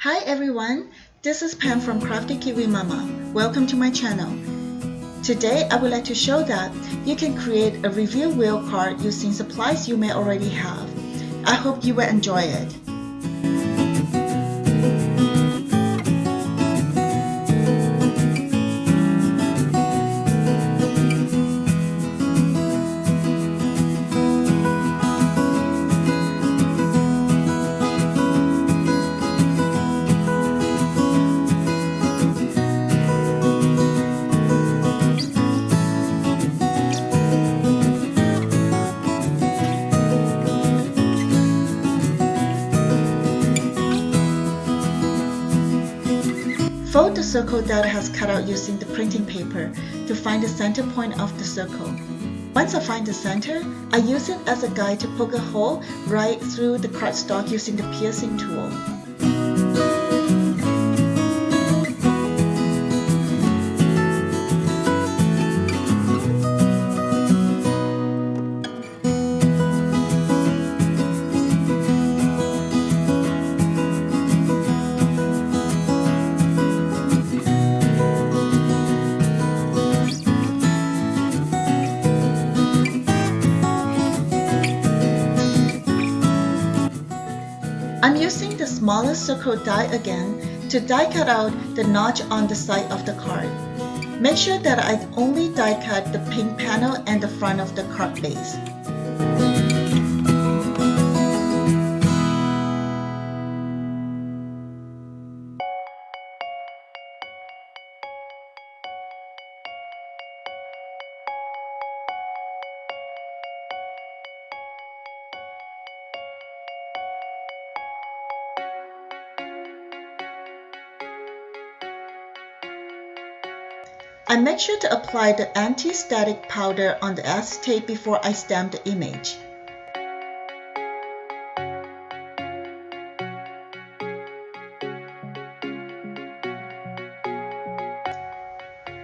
Hi everyone, this is Pam from Crafty Kiwi Mama. Welcome to my channel. Today I would like to show that you can create a review wheel card using supplies you may already have. I hope you will enjoy it. Fold the circle that has cut out using the printing paper to find the center point of the circle. Once I find the center, I use it as a guide to poke a hole right through the cardstock using the piercing tool. I'm using the smallest circle die again to die cut out the notch on the side of the card. Make sure that I only die cut the pink panel and the front of the card base. I make sure to apply the anti-static powder on the acetate before I stamp the image.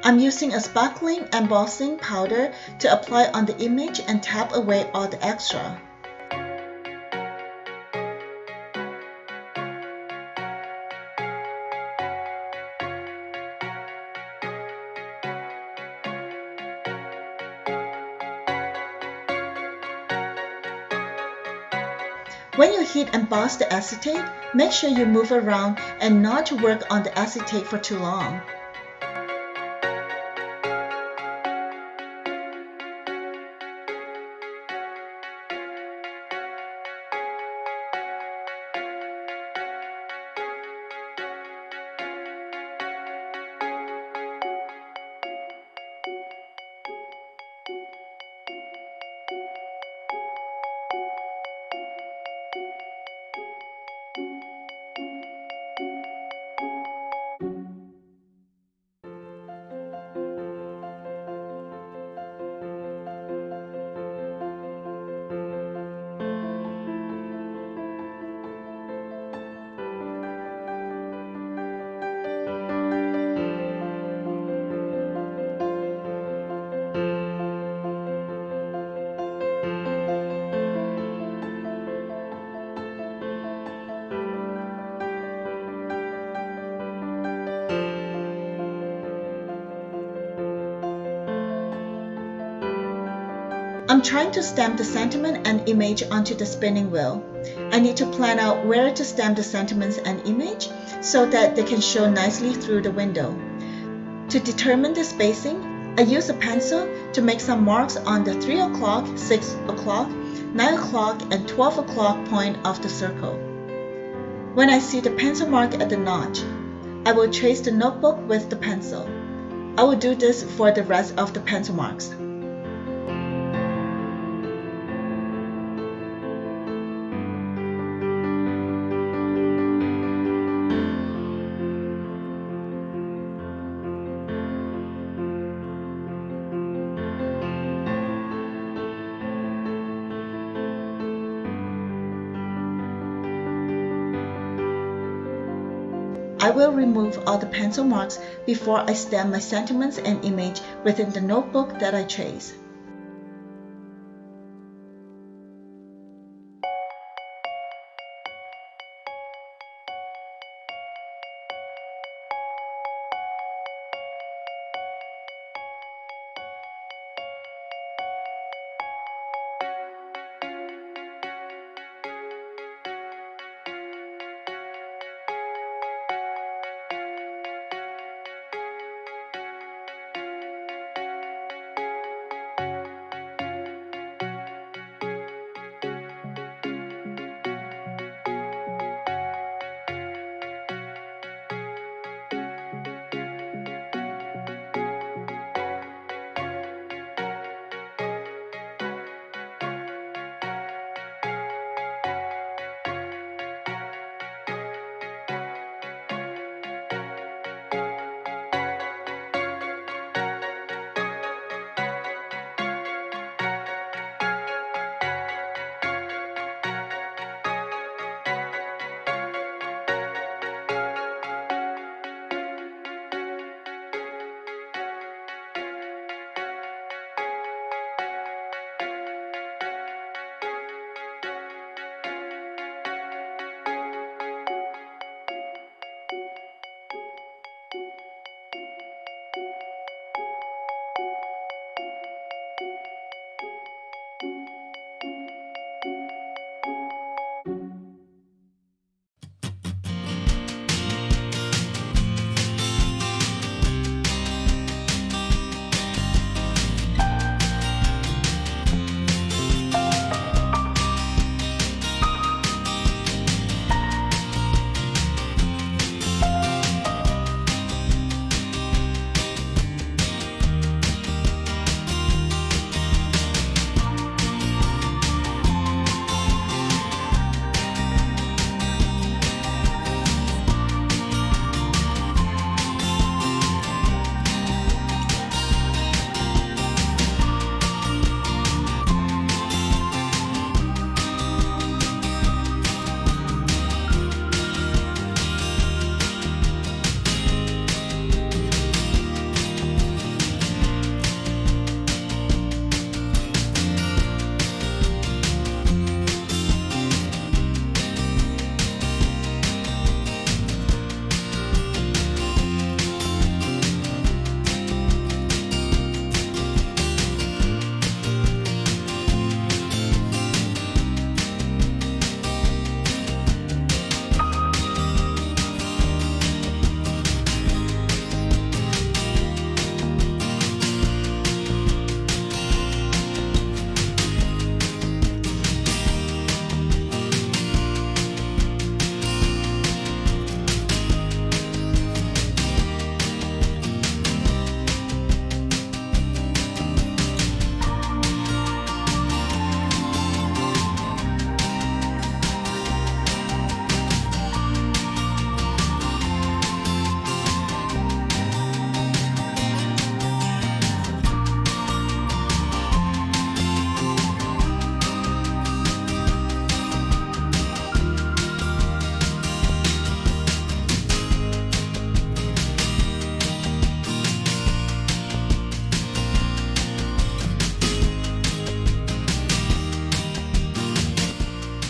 I'm using a sparkling embossing powder to apply on the image and tap away all the extra. When you heat emboss the acetate, make sure you move around and not to work on the acetate for too long. I'm trying to stamp the sentiment and image onto the spinning wheel. I need to plan out where to stamp the sentiments and image so that they can show nicely through the window. To determine the spacing, I use a pencil to make some marks on the 3 o'clock, 6 o'clock, 9 o'clock, and 12 o'clock point of the circle. When I see the pencil mark at the notch, I will trace the notebook with the pencil. I will do this for the rest of the pencil marks. I will remove all the pencil marks before I stamp my sentiments and image within the notebook that I trace.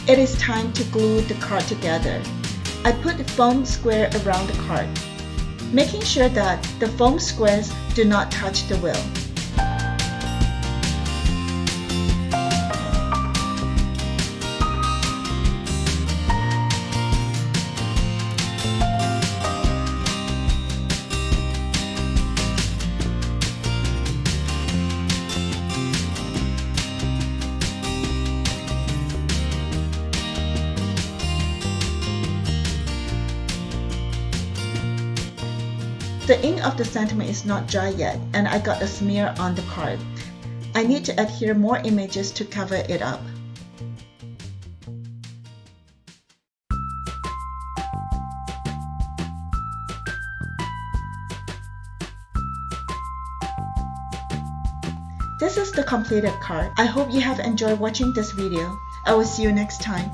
It is time to glue the card together. I put the foam square around the card, making sure that the foam squares do not touch the wheel. The ink of the sentiment is not dry yet, and I got a smear on the card. I need to adhere more images to cover it up. This is the completed card. I hope you have enjoyed watching this video. I will see you next time.